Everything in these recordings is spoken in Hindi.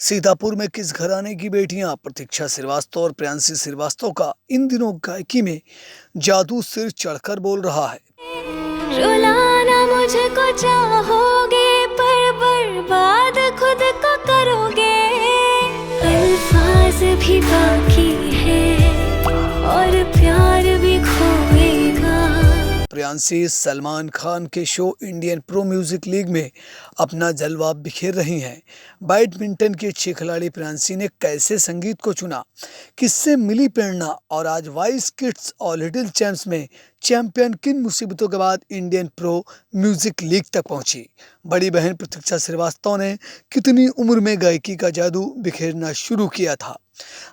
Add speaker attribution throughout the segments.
Speaker 1: सीतापुर में किस घराने की बेटियां प्रतीक्षा श्रीवास्तव और प्रियांशी श्रीवास्तव का इन दिनों गायकी में जादू सिर चढ़कर बोल रहा है।
Speaker 2: रुलाना मुझको चाहोगे पर बर्बाद खुद को करोगे। अल्फाज भी बाकी है और प्यार भी खोएगा।
Speaker 1: प्रियांशी सलमान खान के show Indian pro music league में अपना जलवा बिखेर रही हैं। बैडमिंटन की अच्छी खिलाड़ी प्रियांशी ने कैसे संगीत को चुना, किससे मिली प्रेरणा और आज वाइस किड्स और लिटिल चैंप्स में चैंपियन किन मुसीबतों के बाद इंडियन प्रो म्यूजिक लीग तक पहुंची। बड़ी बहन प्रतीक्षा श्रीवास्तव ने कितनी उम्र में गायकी का जादू बिखेरना शुरू किया था।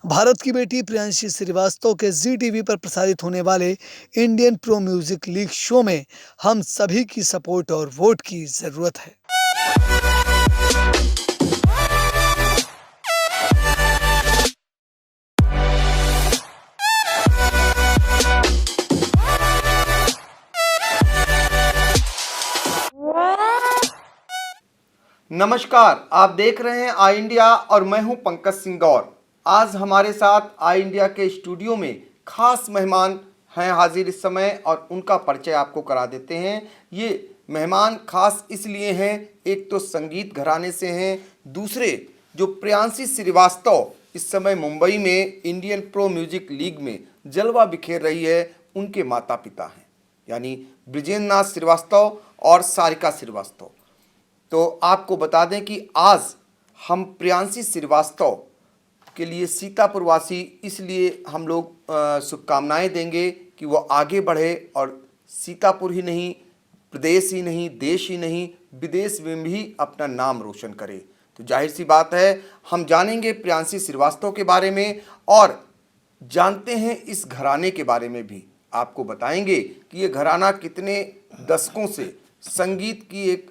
Speaker 1: भारत की बेटी प्रियांशी श्रीवास्तव के जी टीवी पर प्रसारित होने वाले Indian pro music league show में हम सभी की सपोर्ट और वोट की जरूरत है।
Speaker 3: नमस्कार, आप देख रहे हैं आई इंडिया और मैं हूं पंकज सिंह गौर। आज हमारे साथ आई इंडिया के स्टूडियो में खास मेहमान हैं हाजिर इस समय और उनका परिचय आपको करा देते हैं। ये मेहमान खास इसलिए हैं, एक तो संगीत घराने से हैं, दूसरे जो प्रियांशी श्रीवास्तव इस समय मुंबई में इंडियन प्रो म्यूजिक लीग में जलवा बिखेर रही है, उनके माता पिता हैं, यानी ब्रिजेंद्र नाथ श्रीवास्तव और सारिका श्रीवास्तव। तो आपको बता दें कि आज हम प्रियांशी श्रीवास्तव के लिए सीतापुर वासी इसलिए हम लोग शुभकामनाएं देंगे कि वो आगे बढ़े और सीतापुर ही नहीं, प्रदेश ही नहीं, देश ही नहीं, विदेश में भी अपना नाम रोशन करे। तो जाहिर सी बात है, हम जानेंगे प्रियांशी श्रीवास्तव के बारे में और जानते हैं इस घराने के बारे में भी। आपको बताएंगे कि ये घराना कितने दशकों से संगीत की एक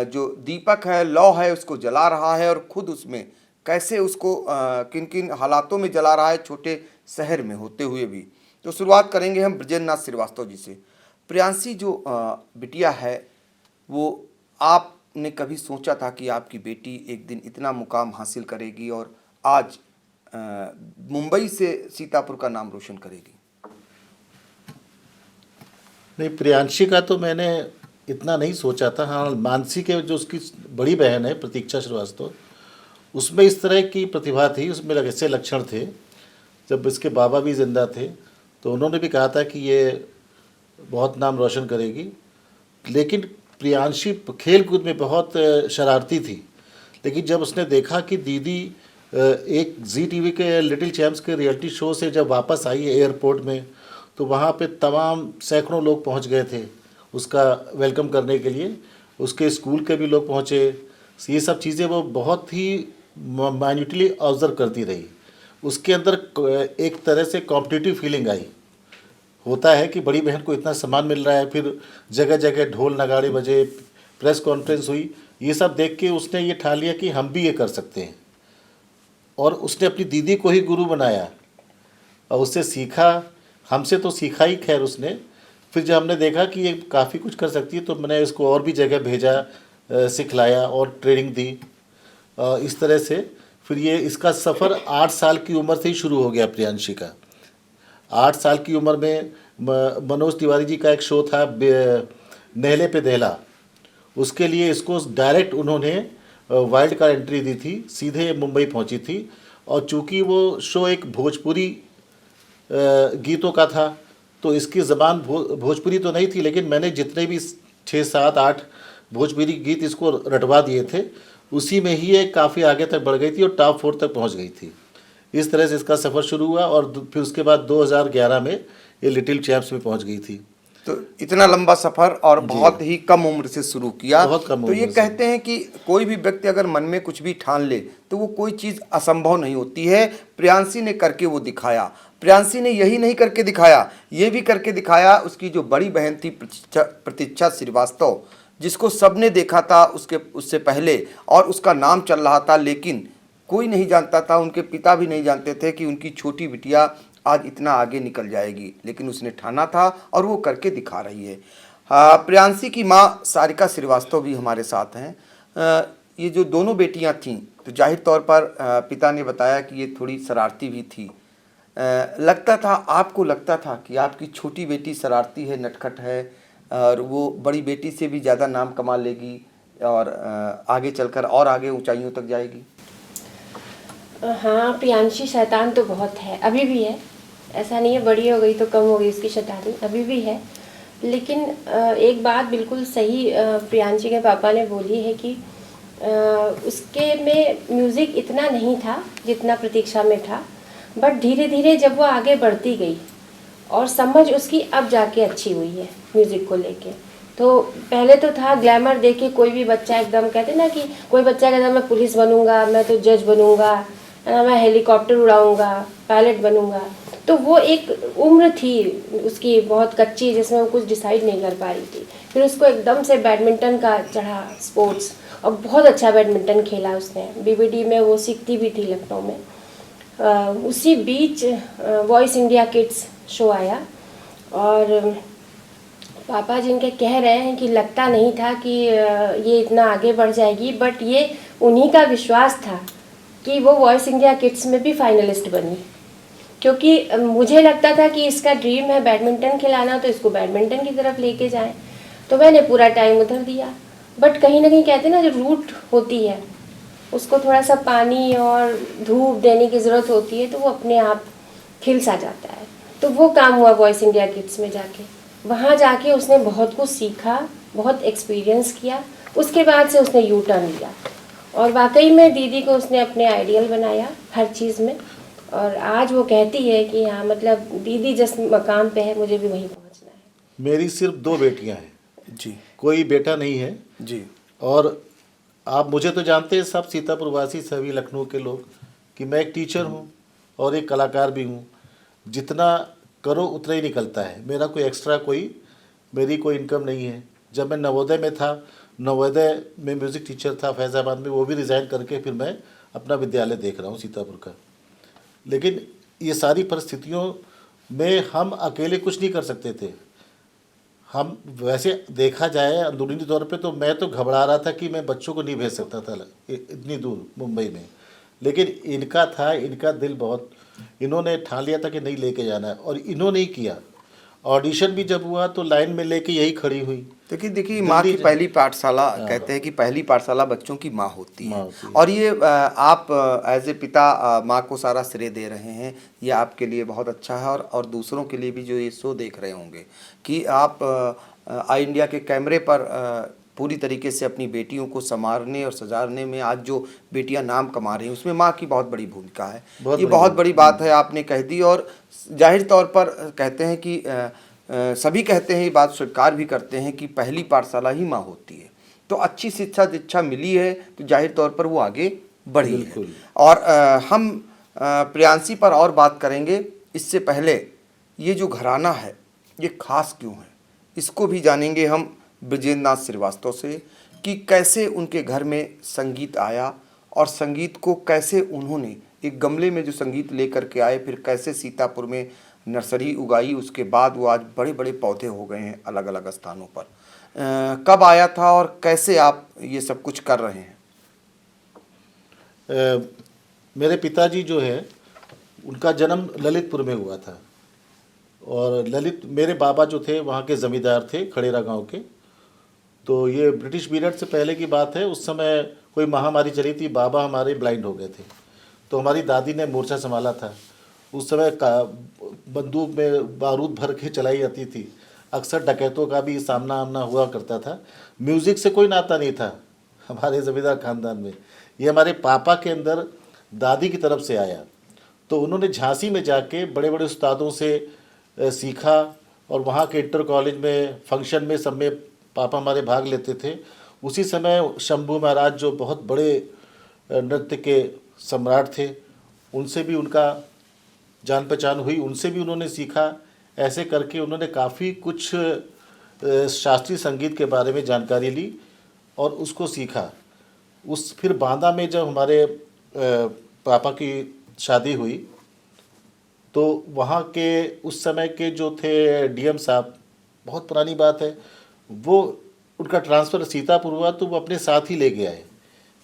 Speaker 3: जो दीपक है, लौ है, उसको जला रहा है और खुद उसमें कैसे उसको किन किन हालातों में जला रहा है, छोटे शहर में होते हुए भी। तो शुरुआत करेंगे हम ब्रिजेंद्र नाथ श्रीवास्तव जी से। प्रियांशी जो बिटिया है, वो आपने कभी सोचा था कि आपकी बेटी एक दिन इतना मुकाम हासिल करेगी और आज मुंबई से सीतापुर का नाम रोशन करेगी?
Speaker 4: नहीं, प्रियांशी का तो मैंने इतना नहीं सोचा था। हाँ, मानसी के जो उसकी बड़ी बहन है प्रतीक्षा श्रीवास्तव, उसमें इस तरह की प्रतिभा थी, उसमें ऐसे लक्षण थे। जब इसके बाबा भी ज़िंदा थे तो उन्होंने भी कहा था कि ये बहुत नाम रोशन करेगी। लेकिन प्रियांशी खेल कूद में बहुत शरारती थी। लेकिन जब उसने देखा कि दीदी एक जी टीवी के लिटिल चैम्प्स के रियलिटी शो से जब वापस आई एयरपोर्ट में, तो वहाँ पे तमाम सैकड़ों लोग पहुँच गए थे उसका वेलकम करने के लिए। उसके स्कूल के भी लोग पहुँचे। ये सब चीज़ें वो बहुत ही माइन्यूटली ऑब्जर्व करती रही। उसके अंदर एक तरह से कॉम्पिटिटिव फीलिंग आई। होता है कि बड़ी बहन को इतना सम्मान मिल रहा है, फिर जगह जगह ढोल नगाड़े बजे, प्रेस कॉन्फ्रेंस हुई, ये सब देख के उसने ये ठान लिया कि हम भी ये कर सकते हैं। और उसने अपनी दीदी को ही गुरु बनाया और उससे सीखा। हमसे तो सीखा ही खैर उसने। फिर जब हमने देखा कि ये काफ़ी कुछ कर सकती है तो मैंने इसको और भी जगह भेजा, सिखलाया और ट्रेनिंग दी। इस तरह से फिर ये इसका सफ़र 8 साल की उम्र से ही शुरू हो गया प्रियांशी का। 8 साल की उम्र में मनोज तिवारी जी का एक शो था नहले पे दहला, उसके लिए इसको डायरेक्ट उन्होंने वाइल्ड कार्ड एंट्री दी थी, सीधे मुंबई पहुंची थी। और चूँकि वो शो एक भोजपुरी गीतों का था तो इसकी ज़बान भोजपुरी तो नहीं थी, लेकिन मैंने जितने भी 6, 7, 8 भोजपुरी गीत इसको रटवा दिए थे, उसी में ही ये काफ़ी आगे तक बढ़ गई थी और टॉप 4 तक पहुंच गई थी। इस तरह से इसका सफ़र शुरू हुआ और फिर उसके बाद 2011 में ये लिटिल चैम्प्स में पहुंच गई थी।
Speaker 3: तो इतना लंबा सफ़र और बहुत ही कम उम्र से शुरू किया।
Speaker 4: बहुत कम
Speaker 3: तो ये
Speaker 4: उम्र से।
Speaker 3: कहते हैं कि कोई भी व्यक्ति अगर मन में कुछ भी ठान ले तो वो कोई चीज़ असंभव नहीं होती है। प्रियांशी ने करके वो दिखाया। प्रियांशी ने यही नहीं करके दिखाया, ये भी करके दिखाया। उसकी जो बड़ी बहन थी प्रतीक्षा श्रीवास्तव, जिसको सबने देखा था उससे पहले और उसका नाम चल रहा था, लेकिन कोई नहीं जानता था, उनके पिता भी नहीं जानते थे कि उनकी छोटी बिटिया आज इतना आगे निकल जाएगी। लेकिन उसने ठाना था और वो करके दिखा रही है। प्रियांशी की माँ सारिका श्रीवास्तव भी हमारे साथ हैं। ये जो दोनों बेटियां थीं, तो जाहिर तौर पर पिता ने बताया कि ये थोड़ी शरारती भी थी। लगता था, आपको लगता था कि आपकी छोटी बेटी शरारती है, नटखट है और वो बड़ी बेटी से भी ज़्यादा नाम कमा लेगी और आगे चलकर और आगे ऊंचाइयों तक जाएगी?
Speaker 5: हाँ, प्रियांशी शैतान तो बहुत है, अभी भी है। ऐसा नहीं है बड़ी हो गई तो कम हो गई उसकी शैतानी, अभी भी है। लेकिन एक बात बिल्कुल सही प्रियांशी के पापा ने बोली है कि उसके में म्यूज़िक इतना नहीं था जितना प्रतीक्षा में था, बट धीरे धीरे जब वो आगे बढ़ती गई और समझ उसकी अब जाके अच्छी हुई है म्यूज़िक को लेके। तो पहले तो था ग्लैमर देख के कोई भी बच्चा एकदम कहते ना कि कोई बच्चा कहता मैं पुलिस बनूंगा, मैं तो जज बनूंगा, मैं हेलीकॉप्टर उड़ाऊंगा, पायलट बनूंगा। तो वो एक उम्र थी उसकी बहुत कच्ची जिसमें वो कुछ डिसाइड नहीं कर पा रही थी। फिर उसको एकदम से बैडमिंटन का चढ़ा स्पोर्ट्स और बहुत अच्छा बैडमिंटन खेला उसने। बीबीडी में वो सीखती भी थी लखनऊ में। उसी बीच वॉइस इंडिया किड्स शो आया और पापा जिनके कह रहे हैं कि लगता नहीं था कि ये इतना आगे बढ़ जाएगी, बट ये उन्हीं का विश्वास था कि वो वॉइस इंडिया किड्स में भी फाइनलिस्ट बनी। क्योंकि मुझे लगता था कि इसका ड्रीम है बैडमिंटन खिलाना, तो इसको बैडमिंटन की तरफ लेके जाएं, तो मैंने पूरा टाइम उधर दिया। बट कहीं ना कहीं कहते हैं ना, जो रूट होती है उसको थोड़ा सा पानी और धूप देने की ज़रूरत होती है, तो वो अपने आप खिल सा जाता है। तो वो काम हुआ वॉइस इंडिया किड्स में जाके। वहाँ जाके उसने बहुत कुछ सीखा, बहुत एक्सपीरियंस किया। उसके बाद से उसने यू टर्न लिया और वाकई में दीदी को उसने अपने आइडियल बनाया हर चीज़ में। और आज वो कहती है कि हाँ, मतलब दीदी जिस मकाम पे है मुझे भी वहीं पहुँचना है।
Speaker 4: मेरी सिर्फ 2 बेटियां हैं
Speaker 3: जी
Speaker 4: कोई बेटा नहीं है।
Speaker 3: जी।
Speaker 4: और आप मुझे तो जानते हैं सब सीतापुर वासी, सभी लखनऊ के लोग, कि मैं एक टीचर हूँ और एक कलाकार भी हूँ। जितना करो उतना ही निकलता है। मेरा कोई एक्स्ट्रा मेरी कोई इनकम नहीं है। जब मैं नवोदय में था, नवोदय में म्यूज़िक टीचर था फैज़ाबाद में, वो भी रिज़ाइन करके फिर मैं अपना विद्यालय देख रहा हूँ सीतापुर का। लेकिन ये सारी परिस्थितियों में हम अकेले कुछ नहीं कर सकते थे। हम वैसे देखा जाए अंदरूनी तौर पे तो मैं तो घबरा रहा था कि मैं बच्चों को नहीं भेज सकता था इतनी दूर मुंबई में। लेकिन इनका दिल बहुत, इन्होंने ठान लिया था कि नहीं लेके जाना है और इन्होंने ही किया। ऑडिशन भी जब हुआ तो लाइन में लेके यही खड़ी हुई।
Speaker 3: देखिए माँ की पहली पाठशाला, कहते हैं कि पहली पाठशाला बच्चों की माँ होती है। और ये आप एज ए पिता माँ को सारा श्रेय दे रहे हैं, ये आपके लिए बहुत अच्छा है। और दूसरों के लिए भी जो ये शो देख रहे होंगे कि आप आई इंडिया के कैमरे पर पूरी तरीके से अपनी बेटियों को संवारने और सजाने में आज जो बेटियां नाम कमा रही हैं उसमें माँ की बहुत बड़ी भूमिका है। ये बहुत बड़ी बात है, आपने कह दी। और जाहिर तौर पर कहते हैं कि सभी कहते हैं, ये बात स्वीकार भी करते हैं कि पहली पाठशाला ही माँ होती है। तो अच्छी शिक्षा दीक्षा मिली है तो जाहिर तौर पर वो आगे बढ़ी है। और हम प्रियांशी पर और बात करेंगे। इससे पहले ये जो घराना है ये खास क्यों है, इसको भी जानेंगे हम ब्रजेंद्र नाथ श्रीवास्तव से कि कैसे उनके घर में संगीत आया और संगीत को कैसे उन्होंने एक गमले में जो संगीत लेकर के आए, फिर कैसे सीतापुर में नर्सरी उगाई, उसके बाद वो आज बड़े बड़े पौधे हो गए हैं अलग अलग स्थानों पर। कब आया था और कैसे आप ये सब कुछ कर रहे हैं?
Speaker 4: मेरे पिताजी जो है उनका जन्म ललितपुर में हुआ था और मेरे बाबा जो थे वहाँ के ज़मींदार थे खड़ेरा गांव के। तो ये ब्रिटिश पीरियड से पहले की बात है। उस समय कोई महामारी चली थी, बाबा हमारे ब्लाइंड हो गए थे। तो हमारी दादी ने मोर्चा संभाला था। उस समय बंदूक में बारूद भर के चलाई जाती थी। अक्सर डकैतों का भी सामना आमना हुआ करता था। म्यूज़िक से कोई नाता नहीं था हमारे ज़मींदार ख़ानदान में। ये हमारे पापा के अंदर दादी की तरफ से आया। तो उन्होंने झांसी में जाके बड़े बड़े उस्तादों से सीखा और वहाँ के इंटर कॉलेज में फंक्शन में सब में पापा हमारे भाग लेते थे। उसी समय शंभू महाराज जो बहुत बड़े नृत्य के सम्राट थे, उनसे भी उनका जान पहचान हुई, उनसे भी उन्होंने सीखा। ऐसे करके उन्होंने काफ़ी कुछ शास्त्रीय संगीत के बारे में जानकारी ली और उसको सीखा। फिर बांदा में जब हमारे पापा की शादी हुई तो वहाँ के उस समय के जो थे डीएम साहब, बहुत पुरानी बात है, वो उनका ट्रांसफ़र सीतापुर हुआ तो वो अपने साथ ही ले गए आए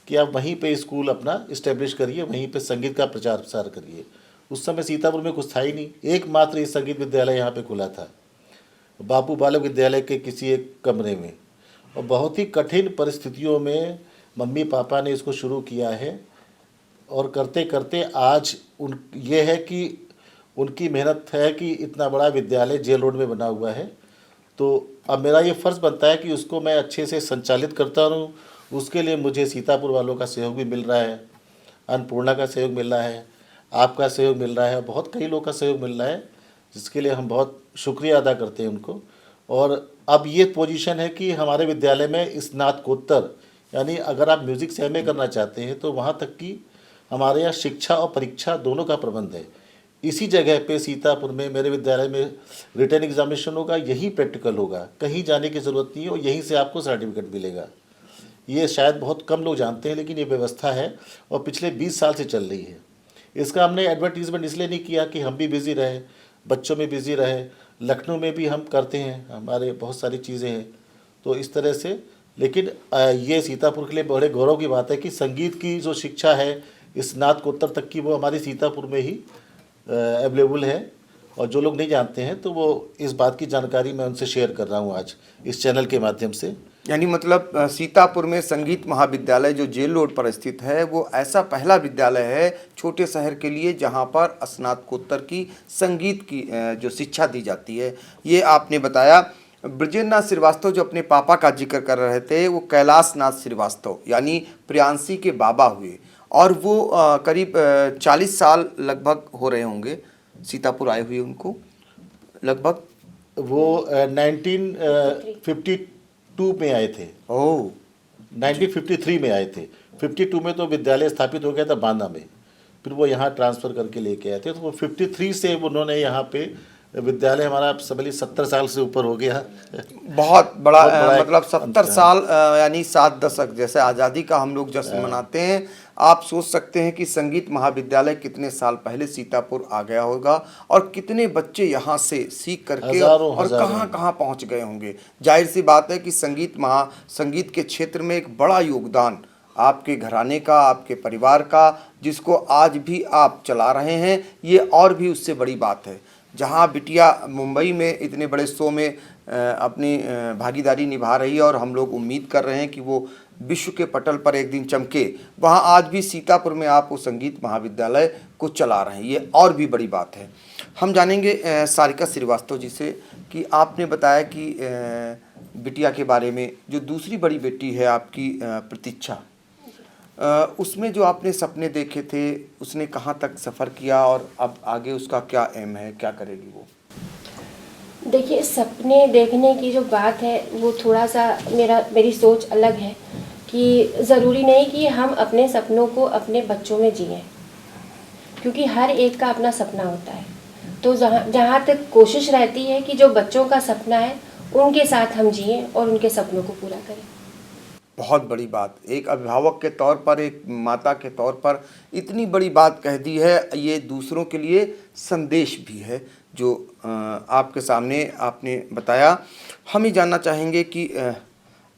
Speaker 4: कि आप वहीं पे स्कूल अपना इस्टेब्लिश करिए, वहीं पे संगीत का प्रचार प्रसार करिए। उस समय सीतापुर में कुछ था ही नहीं, एकमात्र ये संगीत विद्यालय यहाँ पे खुला था, बापू बालक विद्यालय के किसी एक कमरे में, और बहुत ही कठिन परिस्थितियों में मम्मी पापा ने इसको शुरू किया है। और करते करते आज ये है कि उनकी मेहनत है कि इतना बड़ा विद्यालय जेल रोड में बना हुआ है। तो अब मेरा ये फ़र्ज़ बनता है कि उसको मैं अच्छे से संचालित करता रहूँ। उसके लिए मुझे सीतापुर वालों का सहयोग भी मिल रहा है, अन्नपूर्णा का सहयोग मिल रहा है, आपका सहयोग मिल रहा है, बहुत कई लोग का सहयोग मिल रहा है, जिसके लिए हम बहुत शुक्रिया अदा करते हैं उनको। और अब ये पोजीशन है कि हमारे विद्यालय में स्नातकोत्तर, यानी अगर आप म्यूज़िक से एमए करना चाहते हैं तो वहाँ तक की हमारे यहाँ शिक्षा और परीक्षा दोनों का प्रबंध है। इसी जगह पे सीतापुर में मेरे विद्यालय में रिटन एग्जामिनेशन होगा, यही प्रैक्टिकल होगा, कहीं जाने की ज़रूरत नहीं है, और यहीं से आपको सर्टिफिकेट मिलेगा। ये शायद बहुत कम लोग जानते हैं, लेकिन ये व्यवस्था है और पिछले 20 साल से चल रही है। इसका हमने एडवर्टीज़मेंट इसलिए नहीं किया कि हम भी बिज़ी रहे, बच्चों में बिज़ी रहे, लखनऊ में भी हम करते हैं, हमारे बहुत सारी चीज़ें हैं, तो इस तरह से। लेकिन ये सीतापुर के लिए बड़े गौरव की बात है कि संगीत की जो शिक्षा है स्नातकोत्तर तक की, वो हमारी सीतापुर में ही अवेलेबल है। और जो लोग नहीं जानते हैं तो वो इस बात की जानकारी मैं उनसे शेयर कर रहा हूँ आज इस चैनल के माध्यम से।
Speaker 3: यानी मतलब सीतापुर में संगीत महाविद्यालय जो जेल रोड पर स्थित है, वो ऐसा पहला विद्यालय है छोटे शहर के लिए जहां पर स्नातकोत्तर की संगीत की जो शिक्षा दी जाती है। ये आपने बताया। ब्रजेंद्र नाथ श्रीवास्तव जो अपने पापा का जिक्र कर रहे थे, वो कैलाश नाथ श्रीवास्तव यानी प्रियांशी के बाबा हुए, और वो करीब 40 साल लगभग हो रहे होंगे सीतापुर आए हुए उनको लगभग।
Speaker 4: वो 1952 में आए थे।
Speaker 3: ओह,
Speaker 4: 1953 में आए थे। 52 में तो विद्यालय स्थापित हो गया था बांदा में, फिर वो यहाँ ट्रांसफ़र करके लेके आए थे। तो वो 53 से उन्होंने यहाँ पे विद्यालय, हमारा समझिए 70 साल से ऊपर हो गया।
Speaker 3: बहुत बड़ा मतलब
Speaker 4: एक
Speaker 3: 70 साल यानी 7 दशक, जैसे आज़ादी का हम लोग जश्न मनाते हैं। आप सोच सकते हैं कि संगीत महाविद्यालय कितने साल पहले सीतापुर आ गया होगा और कितने बच्चे यहाँ से सीख करके और कहाँ कहाँ पहुँच गए होंगे। जाहिर सी बात है कि संगीत के क्षेत्र में एक बड़ा योगदान आपके घराने का, आपके परिवार का, जिसको आज भी आप चला रहे हैं, ये और भी उससे बड़ी बात है। जहाँ बिटिया मुंबई में इतने बड़े शो में अपनी भागीदारी निभा रही है और हम लोग उम्मीद कर रहे हैं कि वो विश्व के पटल पर एक दिन चमके, वहाँ आज भी सीतापुर में आप वो संगीत महाविद्यालय को चला रहे हैं, ये और भी बड़ी बात है। हम जानेंगे सारिका श्रीवास्तव जी से कि आपने बताया कि बिटिया के बारे में, जो दूसरी बड़ी बेटी है आपकी प्रतीक्षा, उसमें जो आपने सपने देखे थे, उसने कहाँ तक सफ़र किया और अब आगे उसका क्या एम है, क्या करेगी वो?
Speaker 5: देखिए, सपने देखने की जो बात है वो थोड़ा सा मेरी सोच अलग है कि ज़रूरी नहीं कि हम अपने सपनों को अपने बच्चों में जिएं, क्योंकि हर एक का अपना सपना होता है। तो जहाँ तक कोशिश रहती है कि जो बच्चों का सपना है उनके साथ हम जिएं और उनके सपनों को पूरा करें।
Speaker 3: बहुत बड़ी बात, एक अभिभावक के तौर पर, एक माता के तौर पर इतनी बड़ी बात कह दी है। ये दूसरों के लिए संदेश भी है जो आपके सामने आपने बताया। हम ये जानना चाहेंगे कि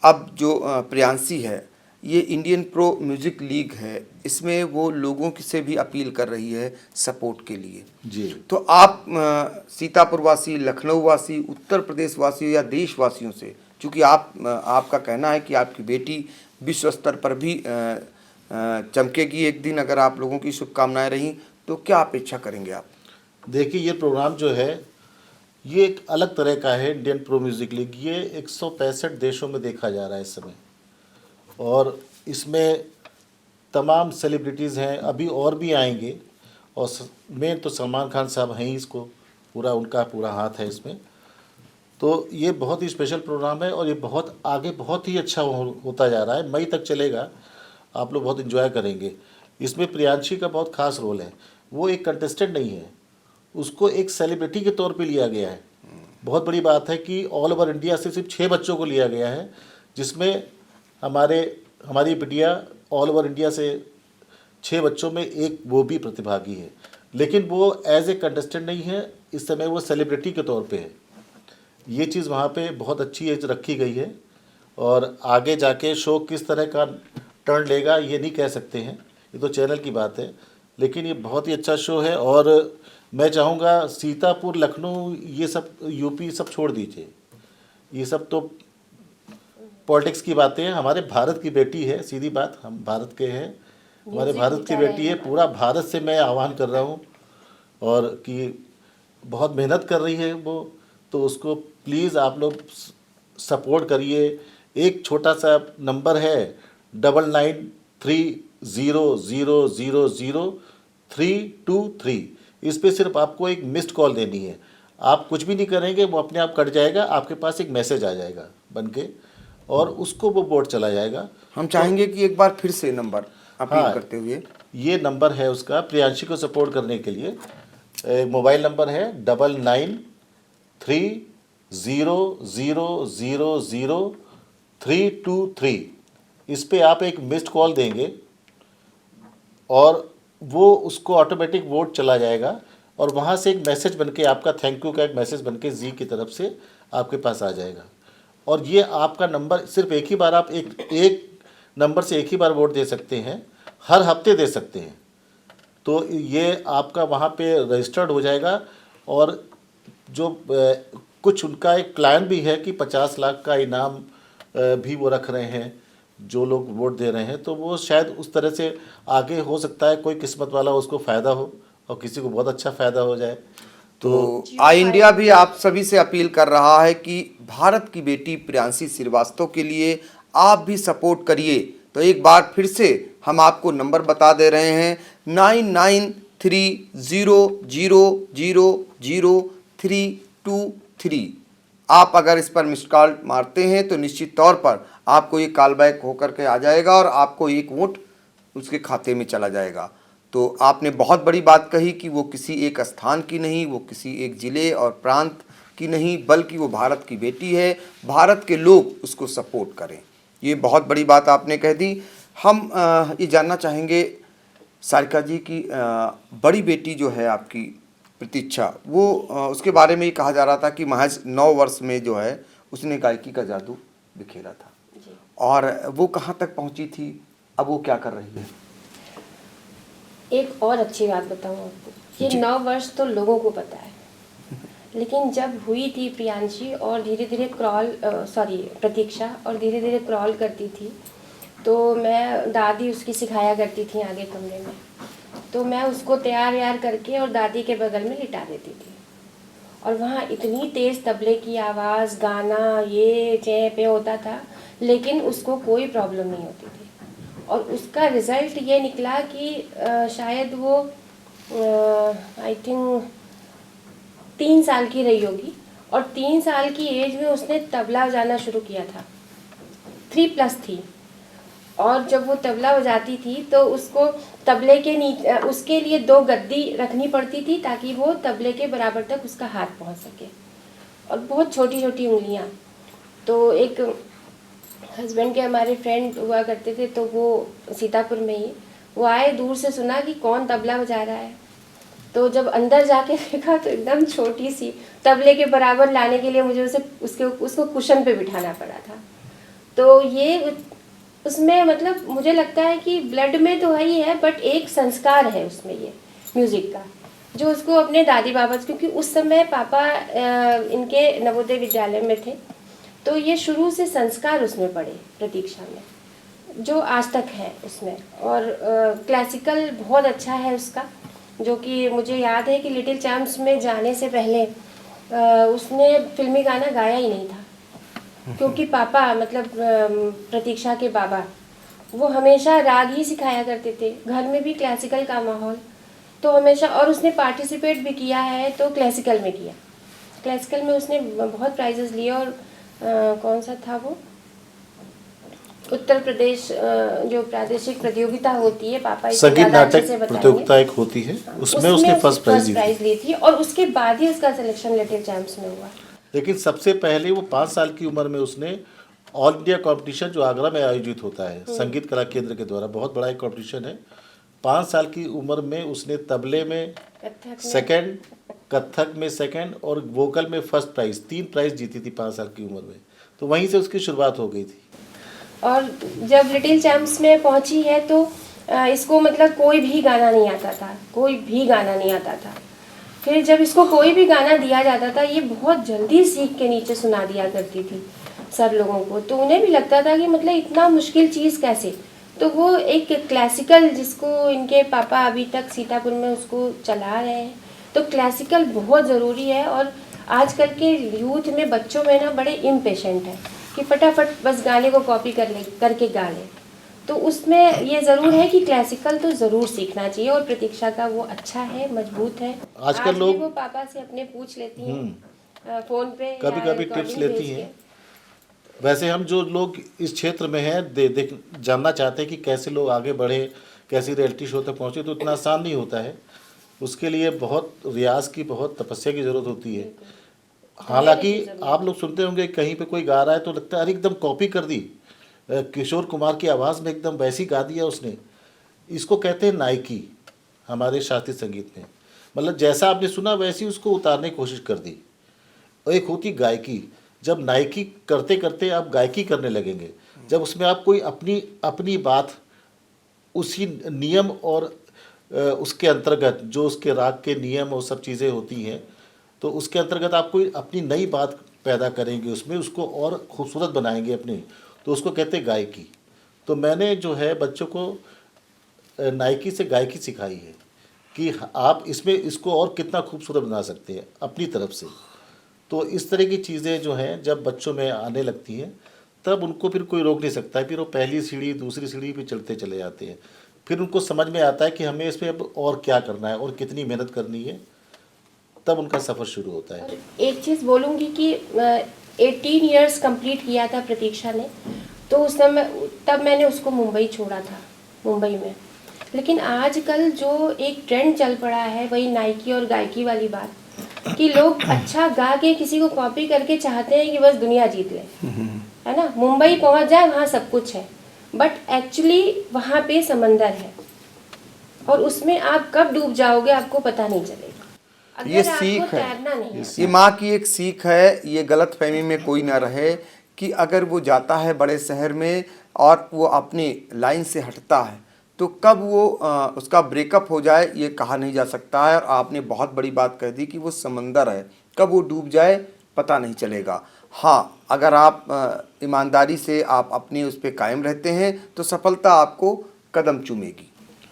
Speaker 3: अब जो प्रियांशी है, ये इंडियन प्रो म्यूज़िक लीग है, इसमें वो लोगों से भी अपील कर रही है सपोर्ट के लिए
Speaker 4: जी।
Speaker 3: तो आप सीतापुर वासी, लखनऊ वासी, उत्तर प्रदेश वासियों या देशवासियों से, चूँकि आपका कहना है कि आपकी बेटी विश्व स्तर पर भी चमकेगी एक दिन, अगर आप लोगों की शुभकामनाएं रहीं, तो क्या अपेक्षा करेंगे आप?
Speaker 4: देखिए, ये प्रोग्राम जो है ये एक अलग तरह का है। इंडियन प्रो म्यूज़िक लीग ये 165 देशों में देखा जा रहा है इस समय, और इसमें तमाम सेलिब्रिटीज़ हैं, अभी और भी आएंगे, और मेन तो सलमान खान साहब हैं ही, इसको पूरा उनका पूरा हाथ है इसमें। तो ये बहुत ही स्पेशल प्रोग्राम है और ये बहुत आगे बहुत ही अच्छा होता जा रहा है। मई तक चलेगा, आप लोग बहुत इन्जॉय करेंगे। इसमें प्रियांशी का बहुत खास रोल है। वो एक कंटेस्टेंट नहीं है, उसको एक सेलिब्रिटी के तौर पे लिया गया है। बहुत बड़ी बात है कि ऑल ओवर इंडिया से सिर्फ 6 बच्चों को लिया गया है, जिसमें हमारी बिटिया ऑल ओवर इंडिया से 6 बच्चों में एक वो भी प्रतिभागी है, लेकिन वो एज ए कंटेस्टेंट नहीं है, इस समय वो सेलिब्रिटी के तौर पे है। ये चीज़ वहाँ पे बहुत अच्छी रखी गई है, और आगे जाके शो किस तरह का टर्न लेगा ये नहीं कह सकते हैं, ये तो चैनल की बात है। लेकिन ये बहुत ही अच्छा शो है और मैं चाहूँगा सीतापुर, लखनऊ, ये सब यूपी सब छोड़ दीजिए, ये सब तो पॉलिटिक्स की बातें हैं। हमारे भारत की बेटी है, सीधी बात, हम भारत के हैं, हमारे भारत की बेटी है। पूरा भारत से मैं आह्वान कर रहा हूँ और कि बहुत मेहनत कर रही है वो, तो उसको प्लीज़ आप लोग सपोर्ट करिए। एक छोटा सा नंबर है 9930000323, इस पे सिर्फ आपको एक मिस्ड कॉल देनी है। आप कुछ भी नहीं करेंगे, वो अपने आप कट जाएगा, आपके पास एक मैसेज आ जाएगा बन के और उसको वो बोर्ड चला जाएगा।
Speaker 3: हम चाहेंगे कि एक बार फिर से नंबर अपील करते हुए,
Speaker 4: ये नंबर है उसका प्रियांशी को सपोर्ट करने के लिए। मोबाइल नंबर है 9930000323। इस पे आप एक मिस्ड कॉल देंगे और वो उसको ऑटोमेटिक वोट चला जाएगा और वहाँ से एक मैसेज बनके आपका थैंक यू का एक मैसेज बनके जी की तरफ से आपके पास आ जाएगा। और ये आपका नंबर सिर्फ एक ही बार, आप एक नंबर से एक ही बार वोट दे सकते हैं, हर हफ्ते दे सकते हैं। तो ये आपका वहाँ पे रजिस्टर्ड हो जाएगा और जो कुछ उनका एक प्लान भी है कि 50 लाख का इनाम भी वो रख रहे हैं जो लोग वोट दे रहे हैं। तो वो शायद उस तरह से आगे हो सकता है, कोई किस्मत वाला उसको फ़ायदा हो और किसी को बहुत अच्छा फ़ायदा हो जाए।
Speaker 3: तो आई इंडिया भी आप सभी से अपील कर रहा है कि भारत की बेटी प्रियांशी श्रीवास्तव के लिए आप भी सपोर्ट करिए। तो एक बार फिर से हम आपको नंबर बता दे रहे हैं 9930000323। आप अगर इस पर मिस्ड कॉल मारते हैं तो निश्चित तौर पर आपको ये कॉल बैक होकर के आ जाएगा और आपको एक वोट उसके खाते में चला जाएगा। तो आपने बहुत बड़ी बात कही कि वो किसी एक स्थान की नहीं, वो किसी एक ज़िले और प्रांत की नहीं, बल्कि वो भारत की बेटी है। भारत के लोग उसको सपोर्ट करें, ये बहुत बड़ी बात आपने कह दी। हम ये जानना चाहेंगे सारिका जी की बड़ी बेटी जो है आपकी प्रतीक्षा, वो उसके बारे में ये कहा जा रहा था कि महज 9 वर्ष में जो है उसने गायकी का जादू बिखेरा था और वो कहाँ तक पहुँची थी, अब वो क्या कर रही है?
Speaker 5: एक और अच्छी बात बताऊँ आपको, ये 9 वर्ष तो लोगों को पता है, लेकिन जब हुई थी प्रियांशी और धीरे धीरे प्रतीक्षा और धीरे धीरे क्रॉल करती थी, तो मैं दादी उसकी सिखाया करती थी आगे कमरे में, तो मैं उसको तैयार व्यार करके और दादी के बगल में लिटा देती थी और वहाँ इतनी तेज़ तबले की आवाज़, गाना, ये चे पे होता था, लेकिन उसको कोई प्रॉब्लम नहीं होती थी। और उसका रिज़ल्ट ये निकला कि शायद वो आई थिंक 3 साल की रही होगी और 3 साल की एज में उसने तबला बजाना शुरू किया था। 3+ थी और जब वो तबला बजाती थी तो उसको तबले के नीचे उसके लिए 2 गद्दी रखनी पड़ती थी ताकि वो तबले के बराबर तक उसका हाथ पहुंच सके और बहुत छोटी छोटी उंगलियां। तो एक हस्बैंड के हमारे फ्रेंड हुआ करते थे, तो वो सीतापुर में ही, वो आए, दूर से सुना कि कौन तबला बजा रहा है, तो जब अंदर जाके देखा तो एकदम छोटी सी, तबले के बराबर लाने के लिए मुझे उसको कुशन पे बिठाना पड़ा था। तो ये उसमें मतलब मुझे लगता है कि ब्लड में तो है ही है, बट एक संस्कार है उसमें ये म्यूज़िक का, जो उसको अपने दादी बाबा, क्योंकि उस समय पापा इनके नवोदय विद्यालय में थे, तो ये शुरू से संस्कार उसमें पड़े प्रतीक्षा में, जो आज तक है उसमें। और क्लासिकल बहुत अच्छा है उसका, जो कि मुझे याद है कि लिटिल चैम्प्स में जाने से पहले उसने फिल्मी गाना गाया ही नहीं था, क्योंकि पापा मतलब प्रतीक्षा के बाबा वो हमेशा राग ही सिखाया करते थे, घर में भी क्लासिकल का माहौल तो हमेशा, और उसने पार्टिसिपेट भी किया है तो क्लासिकल में किया, क्लासिकल में उसने बहुत प्राइजेस लिए। और कौन सा था वो, उत्तर प्रदेश जो प्रादेशिक प्रतियोगिता होती है, पापा
Speaker 4: संगीत नाटक प्रतियोगिता एक होती है, उसमें उसने फर्स्ट प्राइज
Speaker 5: ली थी और उसके बाद ही उसका सिलेक्शन लिटिल चैम्प्स में हुआ।
Speaker 4: लेकिन सबसे पहले वो 5 साल की उम्र में उसने ऑल इंडिया कंपटीशन जो आगरा में आयोजित होता है संगीत कला केंद्र के द्वारा, बहुत बड़ा एक कंपटीशन है, 5 साल की उम्र में उसने तबले में सेकंड, कथक में सेकंड और वोकल में फर्स्ट प्राइज़, 3 प्राइज़ जीती थी 5 साल की उम्र में। तो वहीं से उसकी शुरुआत हो गई थी।
Speaker 5: और जब लिटिल चैम्प्स में पहुंची है तो इसको मतलब कोई भी गाना नहीं आता था, कोई भी गाना नहीं आता था। फिर जब इसको कोई भी गाना दिया जाता था ये बहुत जल्दी सीख के नीचे सुना दिया करती थी सब लोगों को, तो उन्हें भी लगता था कि मतलब इतना मुश्किल चीज़ कैसे। तो वो एक क्लासिकल जिसको इनके पापा अभी तक सीतापुर में उसको चला रहे हैं, तो क्लासिकल बहुत ज़रूरी है। और आजकल के यूथ में बच्चों में ना बड़े इम्पेशेंट है कि फटाफट बस गाने को कॉपी करके गा लें। तो उसमें ये ज़रूर है कि क्लासिकल तो ज़रूर सीखना चाहिए और प्रतीक्षा का वो अच्छा है, मजबूत है।
Speaker 4: आजकल
Speaker 5: आज
Speaker 4: लोग
Speaker 5: भी वो पापा से अपने पूछ लेती हैं फ़ोन पे,
Speaker 4: कभी कभी टिप्स लेती हैं। वैसे हम जो लोग इस क्षेत्र में हैं देख जानना चाहते हैं कि कैसे लोग आगे बढ़े, कैसे रियलिटी शो तक पहुँचे, तो इतना आसान नहीं होता है। उसके लिए बहुत रियाज की, बहुत तपस्या की ज़रूरत होती है। हालांकि आप लोग सुनते होंगे कहीं पे कोई गा रहा है तो लगता है अरे एकदम कॉपी कर दी, किशोर कुमार की आवाज़ में एकदम वैसी गा दिया उसने। इसको कहते हैं नायकी हमारे शास्त्रीय संगीत में, मतलब जैसा आपने सुना वैसी उसको उतारने की कोशिश कर दी। और एक होती गायकी, जब नायकी करते करते आप गायकी करने लगेंगे, जब उसमें आप कोई अपनी अपनी बात उसी नियम और उसके अंतर्गत जो उसके राग के नियम और सब चीज़ें होती हैं, तो उसके अंतर्गत आप कोई अपनी नई बात पैदा करेंगे, उसमें उसको और खूबसूरत बनाएंगे अपने, तो उसको कहते हैं गायकी। तो मैंने जो है बच्चों को नायकी से गायकी सिखाई है कि आप इसमें इसको और कितना खूबसूरत बना सकते हैं अपनी तरफ से। तो इस तरह की चीज़ें जो हैं जब बच्चों में आने लगती हैं तब उनको फिर कोई रोक नहीं सकता है। फिर वो पहली सीढ़ी दूसरी सीढ़ी पे चलते चले जाते हैं। फिर उनको समझ में आता है कि हमें इसमें अब और क्या करना है और कितनी मेहनत करनी है, तब उनका सफ़र शुरू होता है।
Speaker 5: एक चीज़ बोलूँगी कि 18 इयर्स कंप्लीट किया था प्रतीक्षा ने, तो उस समय तब मैंने उसको मुंबई छोड़ा था, मुंबई में। लेकिन आजकल जो एक ट्रेंड चल पड़ा है वही नायकी और गायकी वाली बात, कि लोग अच्छा गा के किसी को कॉपी करके चाहते हैं कि बस दुनिया जीत ले, है ना, मुंबई पहुंच जाए वहाँ सब कुछ है, बट एक्चुअली वहाँ पे समंदर है और उसमें आप कब डूब जाओगे आपको पता नहीं चलेगा अगर
Speaker 3: ये
Speaker 5: आपको
Speaker 3: सीख है,
Speaker 5: तैरना नहीं
Speaker 3: ये माँ की एक सीख है। ये गलत फहमी में कोई ना रहे कि अगर वो जाता है बड़े शहर में और वो अपनी लाइन से हटता है तो कब वो उसका ब्रेकअप हो जाए ये कहा नहीं जा सकता है। और आपने बहुत बड़ी बात कह दी कि वो समंदर है, कब वो डूब जाए पता नहीं चलेगा। हाँ, अगर आप ईमानदारी से आप अपनी उस पर कायम रहते हैं तो सफलता आपको कदम चूमेगी।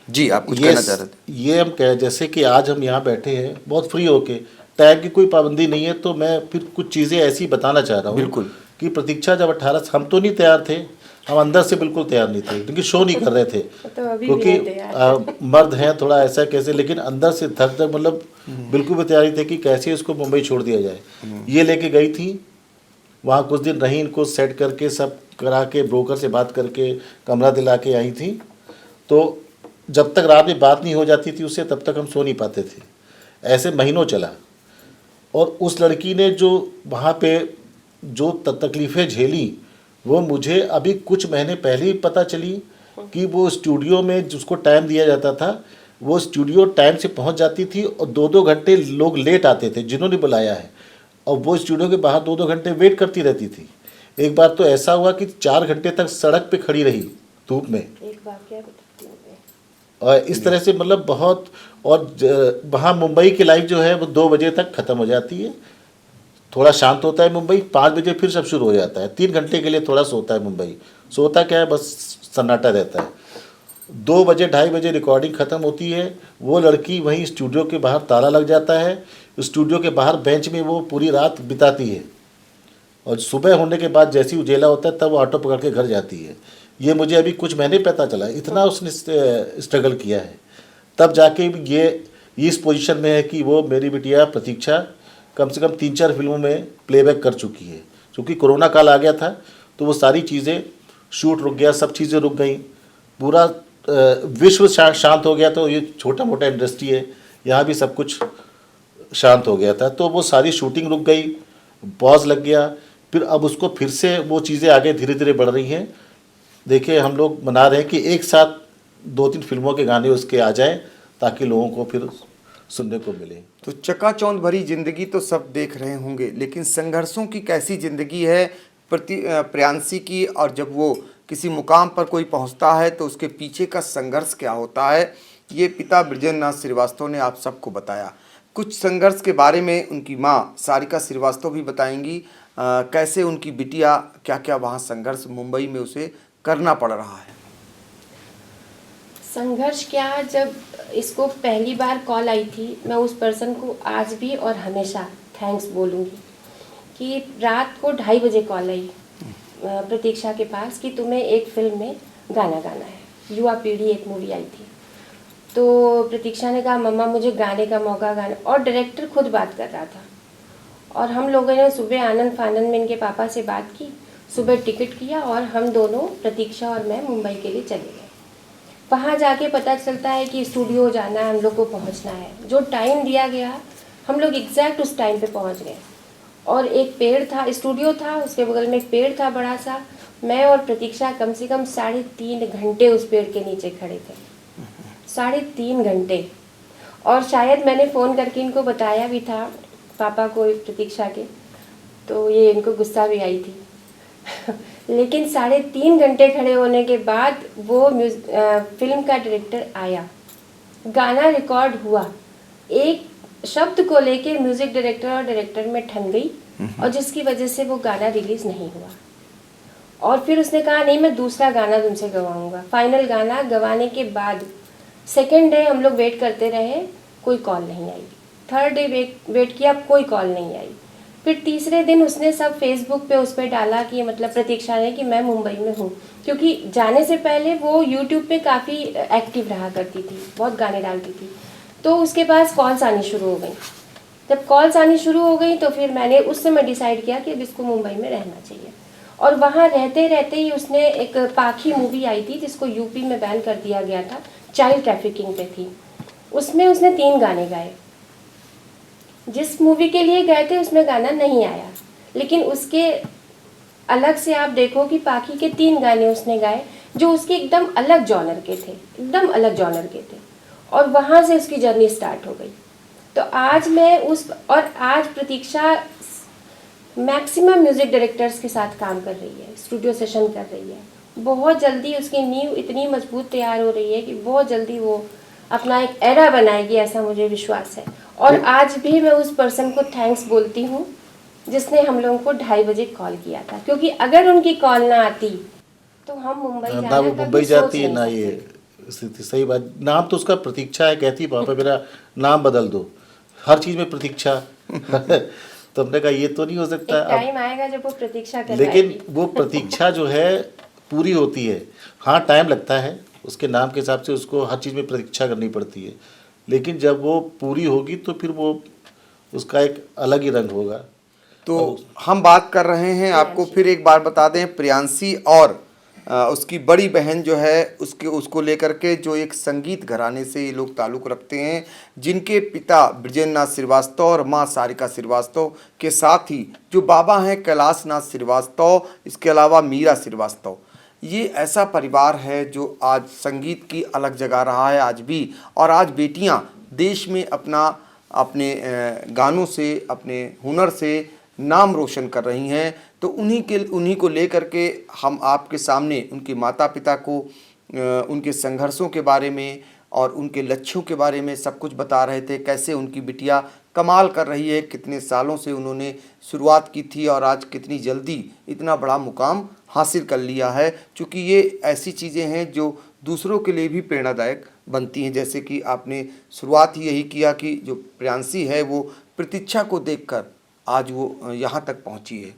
Speaker 3: जी, आप कुछ कहना चाह रहे थे?
Speaker 4: ये हम कह, जैसे कि आज हम यहाँ बैठे हैं बहुत फ्री होके, टाइम की कोई पाबंदी नहीं है, तो मैं फिर कुछ चीज़ें ऐसी बताना चाह रहा हूँ।
Speaker 3: बिल्कुल।
Speaker 4: कि प्रतीक्षा जब 18, हम तो नहीं तैयार थे, हम अंदर से बिल्कुल तैयार नहीं थे क्योंकि शो नहीं कर रहे थे,
Speaker 5: तो अभी भी
Speaker 4: क्योंकि
Speaker 5: नहीं तैयार
Speaker 4: मर्द हैं थोड़ा ऐसा कैसे, लेकिन अंदर से धक धक मतलब बिल्कुल भी तैयारी थी कि कैसे इसको मुंबई छोड़ दिया जाए। ये लेके गई थी, वहाँ कुछ दिन रही, इनको सेट करके सब करा के ब्रोकर से बात करके कमरा दिला के आई थी। तो जब तक रात में बात नहीं हो जाती थी उससे, तब तक हम सो नहीं पाते थे। ऐसे महीनों चला और उस लड़की ने जो वहाँ पे जो तकलीफ़ें झेली वो मुझे अभी कुछ महीने पहले ही पता चली कि वो स्टूडियो में जिसको टाइम दिया जाता था वो स्टूडियो टाइम से पहुँच जाती थी और 2-2 घंटे लोग लेट आते थे जिन्होंने बुलाया है, और वो स्टूडियो के बाहर 2-2 घंटे वेट करती रहती थी। एक बार तो ऐसा हुआ कि 4 घंटे तक सड़क पे खड़ी रही धूप में।
Speaker 5: एक वाकया बताती हूँ मैं।
Speaker 4: और इस तरह से मतलब बहुत, और वहाँ मुंबई की लाइफ जो है वो 2 बजे तक ख़त्म हो जाती है, थोड़ा शांत होता है मुंबई, 5 बजे फिर सब शुरू हो जाता है। 3 घंटे के लिए थोड़ा सोता है मुंबई, सोता क्या है बस सन्नाटा रहता है। 2 बजे 2:30 बजे रिकॉर्डिंग ख़त्म होती है, वो लड़की वहीं स्टूडियो के बाहर ताला लग जाता है, स्टूडियो के बाहर बेंच में वो पूरी रात बिताती है, और सुबह होने के बाद जैसे ही उजेला होता है तब वो ऑटो पकड़ के घर जाती है। ये मुझे अभी कुछ महीने पता चला, इतना उसने स्ट्रगल किया है, तब जाके ये इस पोजीशन में है कि वो मेरी बिटिया प्रतीक्षा कम से कम 3-4 फिल्मों में प्लेबैक कर चुकी है। क्योंकि कोरोना काल आ गया था तो वो सारी चीज़ें, शूट रुक गया, सब चीज़ें रुक गई, पूरा विश्व शांत हो गया। तो ये छोटा मोटा इंडस्ट्री है, यहाँ भी सब कुछ शांत हो गया था, तो वो सारी शूटिंग रुक गई, पॉज लग गया। फिर अब उसको फिर से वो चीज़ें आगे धीरे धीरे बढ़ रही हैं। देखिए हम लोग मना रहे हैं कि एक साथ 2-3 फिल्मों के गाने उसके आ जाएं ताकि लोगों को फिर सुनने को मिले।
Speaker 3: तो चकाचौंध भरी जिंदगी तो सब देख रहे होंगे, लेकिन संघर्षों की कैसी जिंदगी है प्रियांशी की। और जब वो किसी मुकाम पर कोई पहुंचता है तो उसके पीछे का संघर्ष क्या होता है, ये पिता बृजेंद्र नाथ श्रीवास्तव ने आप सबको बताया। कुछ संघर्ष के बारे में उनकी माँ सारिका श्रीवास्तव भी बताएंगी, कैसे उनकी बिटिया क्या क्या वहाँ संघर्ष मुंबई में उसे करना पड़ रहा है।
Speaker 5: संघर्ष क्या, जब इसको पहली बार कॉल आई थी, मैं उस पर्सन को आज भी और हमेशा थैंक्स बोलूँगी कि रात को 2:30 बजे कॉल आई प्रतीक्षा के पास कि तुम्हें एक फिल्म में गाना गाना है। युवा पीढ़ी एक मूवी आई थी, तो प्रतीक्षा ने कहा मम्मा मुझे गाने का मौका, गाना, और डायरेक्टर खुद बात कर रहा था। और हम लोगों ने सुबह आनंद फानंद में इनके पापा से बात की, सुबह टिकट किया और हम दोनों, प्रतीक्षा और मैं, मुंबई के लिए चले गए। वहाँ जाके पता चलता है कि स्टूडियो जाना है, हम लोग को पहुँचना है। जो टाइम दिया गया हम लोग एग्जैक्ट उस टाइम पे पहुँच गए। और एक पेड़ था, स्टूडियो था, उसके बगल में एक पेड़ था बड़ा सा। मैं और प्रतीक्षा कम से कम 3.5 घंटे उस पेड़ के नीचे खड़े थे, 3.5 घंटे। और शायद मैंने फ़ोन करके इनको बताया भी था पापा को, प्रतीक्षा के, तो ये इनको गुस्सा भी आई थी लेकिन 3.5 घंटे खड़े होने के बाद वो फिल्म का डायरेक्टर आया, गाना रिकॉर्ड हुआ, एक शब्द को लेके म्यूजिक डायरेक्टर और डायरेक्टर में ठन गई, और जिसकी वजह से वो गाना रिलीज नहीं हुआ। और फिर उसने कहा नहीं मैं दूसरा गाना तुमसे गवाऊंगा। फाइनल गाना गवाने के बाद सेकेंड डे हम लोग वेट करते रहे, कोई कॉल नहीं आई। थर्ड डे वेट किया, कोई कॉल नहीं आई। फिर तीसरे दिन उसने सब फेसबुक पे उस पर डाला कि मतलब प्रतीक्षा ने कि मैं मुंबई में हूँ, क्योंकि जाने से पहले वो यूट्यूब पे काफ़ी एक्टिव रहा करती थी, बहुत गाने डालती थी। तो उसके पास कॉल्स आनी शुरू हो गई। जब कॉल्स आनी शुरू हो गई तो फिर मैंने उस समय डिसाइड किया कि अब इसको मुंबई में रहना चाहिए। और वहाँ रहते रहते ही उसने एक पाखी मूवी आई थी जिसको यूपी में बैन कर दिया गया था, चाइल्ड ट्रैफिकिंग पे थी। उसमें उसने 3 गाने गाए। जिस मूवी के लिए गए थे उसमें गाना नहीं आया, लेकिन उसके अलग से आप देखो कि पाखी के 3 गाने उसने गाए जो उसके एकदम अलग जॉनर के थे, एकदम अलग जॉनर के थे। और वहाँ से उसकी जर्नी स्टार्ट हो गई। तो आज मैं आज प्रतीक्षा मैक्सिमम म्यूज़िक डायरेक्टर्स के साथ काम कर रही है, स्टूडियो सेशन कर रही है। बहुत जल्दी उसकी नींव इतनी मजबूत तैयार हो रही है कि बहुत जल्दी वो अपना एक एरा बनाएगी, ऐसा मुझे विश्वास है। और आज भी मैं उस पर्सन को थैंक्स बोलती हूँ जिसने हम लोगों को 2:30 बजे कॉल किया था, क्योंकि अगर उनकी कॉल ना आती तो हम मुंबई जाना
Speaker 4: ना वो
Speaker 5: कभी
Speaker 4: मुंबई
Speaker 5: सोच
Speaker 4: जाती
Speaker 5: नहीं
Speaker 4: ना
Speaker 5: सकते।
Speaker 4: ये स्थिति। सही बात। नाम तो उसका प्रतीक्षा है, कहती पापा मेरा नाम बदल दो, हर चीज़ में प्रतीक्षा तो हमने कहा ये तो नहीं हो सकता।
Speaker 5: एक टाइम आएगा जब वो प्रतीक्षा कर
Speaker 4: लेकिन वो प्रतीक्षा जो है पूरी होती है। हाँ टाइम लगता है, उसके नाम के हिसाब से उसको हर चीज़ में प्रतीक्षा करनी पड़ती है, लेकिन जब वो पूरी होगी तो फिर वो उसका एक अलग ही रंग होगा।
Speaker 3: तो हम बात कर रहे हैं, आपको फिर एक बार बता दें, प्रियांशी और उसकी बड़ी बहन जो है उसको लेकर के जो एक संगीत घराने से ये लोग ताल्लुक़ रखते हैं, जिनके पिता बृजेंद्र नाथ श्रीवास्तव और माँ सारिका श्रीवास्तव के साथ ही जो बाबा हैं कैलाश नाथ श्रीवास्तव, इसके अलावा मीरा श्रीवास्तव। ये ऐसा परिवार है जो आज संगीत की अलग जगह रहा है आज भी, और आज बेटियां देश में अपने गानों से, अपने हुनर से नाम रोशन कर रही हैं। तो उन्हीं को लेकर के हम आपके सामने उनके माता पिता को उनके संघर्षों के बारे में और उनके लक्ष्यों के बारे में सब कुछ बता रहे थे। कैसे उनकी बिटिया कमाल कर रही है, कितने सालों से उन्होंने शुरुआत की थी और आज कितनी जल्दी इतना बड़ा मुकाम हासिल कर लिया है। क्योंकि ये ऐसी चीज़ें हैं जो दूसरों के लिए भी प्रेरणादायक बनती हैं। जैसे कि आपने शुरुआत ही यही किया कि जो प्रियांशी है वो प्रतीक्षा को देखकर आज वो यहाँ तक पहुँची है।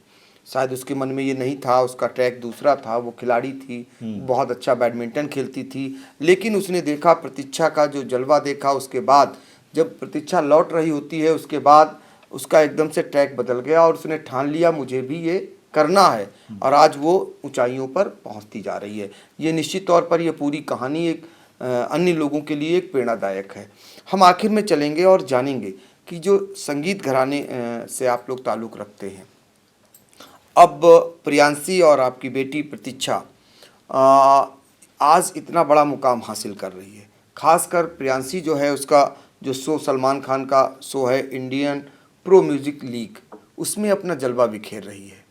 Speaker 3: शायद उसके मन में ये नहीं था, उसका ट्रैक दूसरा था, वो खिलाड़ी थी, बहुत अच्छा बैडमिंटन खेलती थी, लेकिन उसने देखा प्रतीक्षा का जो जलवा देखा, उसके बाद जब प्रतीक्षा लौट रही होती है उसके बाद उसका एकदम से ट्रैक बदल गया और उसने ठान लिया मुझे भी ये करना है, और आज वो ऊंचाइयों पर पहुंचती जा रही है। ये निश्चित तौर पर ये पूरी कहानी एक अन्य लोगों के लिए एक प्रेरणादायक है। हम आखिर में चलेंगे और जानेंगे कि जो संगीत घराने से आप लोग ताल्लुक़ रखते हैं, अब प्रियांशी और आपकी बेटी प्रतीक्षा आज इतना बड़ा मुकाम हासिल कर रही है। खासकर प्रियांशी जो है, उसका जो शो सलमान खान का शो है इंडियन प्रो म्यूज़िक लीग, उसमें अपना जलवा बिखेर रही है।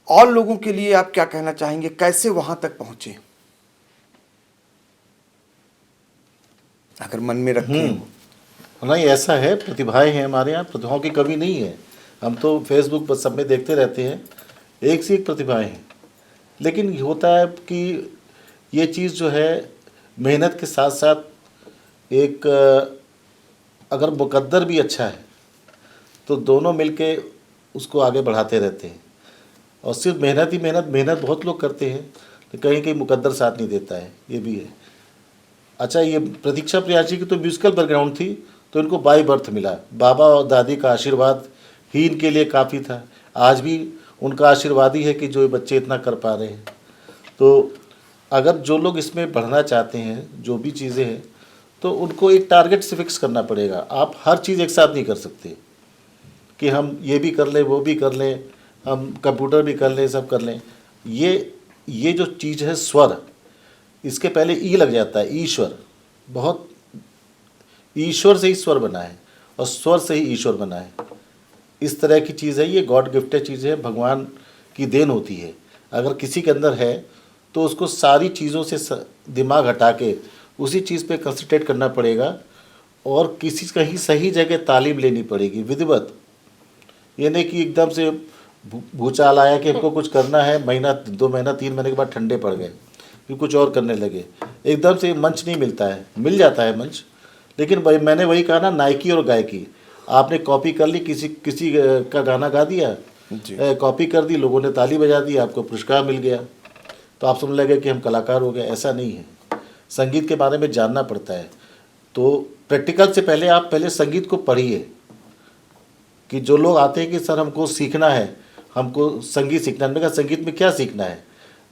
Speaker 3: और लोगों के लिए आप क्या कहना चाहेंगे, कैसे वहां तक पहुंचे, अगर मन में रखें?
Speaker 4: नहीं, ऐसा है, प्रतिभाएं हैं हमारे यहाँ, प्रतिभाओं की कमी नहीं है। हम तो फेसबुक पर सब में देखते रहते हैं, एक से एक प्रतिभाएं हैं। लेकिन होता है कि ये चीज़ जो है मेहनत के साथ साथ एक अगर मुकद्दर भी अच्छा है तो दोनों मिलके उसको आगे बढ़ाते रहते हैं। और सिर्फ मेहनत ही मेहनत बहुत लोग करते हैं, तो कहीं कहीं मुकद्दर साथ नहीं देता है, ये भी है। अच्छा, ये प्रतीक्षा प्रियांशी की तो म्यूजिकल बैकग्राउंड थी, तो इनको बाय बर्थ मिला। बाबा और दादी का आशीर्वाद ही इनके लिए काफ़ी था। आज भी उनका आशीर्वाद ही है कि जो बच्चे इतना कर पा रहे हैं। तो अगर जो लोग इसमें बढ़ना चाहते हैं, जो भी चीज़ें हैं, तो उनको एक टारगेट से फिक्स करना पड़ेगा। आप हर चीज़ एक साथ नहीं कर सकते कि हम ये भी कर लें, वो भी कर लें, हम कंप्यूटर भी कर लें, सब कर लें। ये जो चीज़ है स्वर, इसके पहले ई लग जाता है, ईश्वर। बहुत ईश्वर से ही स्वर बना है और स्वर से ही ईश्वर बना है। इस तरह की चीज़ है, ये गॉड गिफ्टेड चीज़ है, भगवान की देन होती है। अगर किसी के अंदर है तो उसको सारी चीज़ों से दिमाग हटा के उसी चीज़ पे कंसंट्रेट करना पड़ेगा और किसी कहीं सही जगह तालीम लेनी पड़ेगी, विधिवत। ये नहीं कि एकदम से भूचाल आया कि हमको कुछ करना है, महीना 2 महीना 3 महीने के बाद ठंडे पड़ गए, फिर कुछ और करने लगे। एकदम से मंच नहीं मिलता है, मिल जाता है मंच, लेकिन मैंने वही कहा ना, नायकी और गायकी। आपने कॉपी कर ली, किसी का गाना गा दिया, कॉपी कर दी, लोगों ने ताली बजा दी, आपको पुरस्कार मिल गया, तो आप समझ लगे कि हम कलाकार हो गए। ऐसा नहीं है, संगीत के बारे में जानना पड़ता है। तो प्रैक्टिकल से पहले आप संगीत को पढ़िए। कि जो लोग आते हैं कि सर हमको सीखना है, हमको संगीत सीखना है, हमने कहा संगीत में क्या सीखना है?